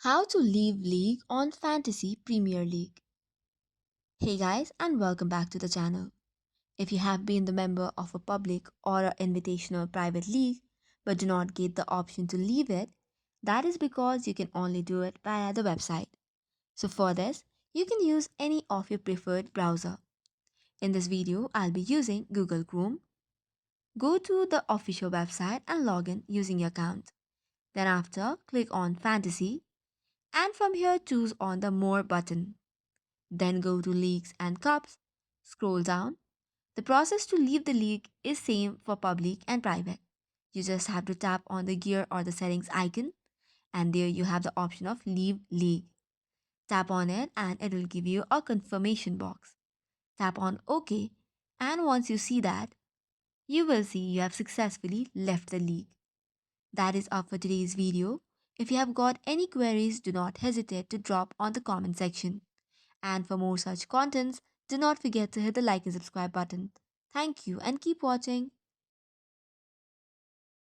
How to leave league on Fantasy Premier League. Hey guys, and welcome back to the channel. If you have been the member of a public or an invitational private league but do not get the option to leave it, that is because you can only do it via the website. So for this, you can use any of your preferred browser. In this video, I'll be using Google Chrome. Go to the official website and log in using your account. Then after, click on Fantasy and from here choose on the More button. Then go to Leagues and Cups, scroll down. The process to leave the league is same for public and private. You just have to tap on the gear or the settings icon and there you have the option of leave league. Tap on it and it will give you a confirmation box. Tap on OK and once you see that, you will see you have successfully left the league. That is all for today's video. If you have got any queries, do not hesitate to drop on the comment section. And for more such contents, do not forget to hit the like and subscribe button. Thank you and keep watching.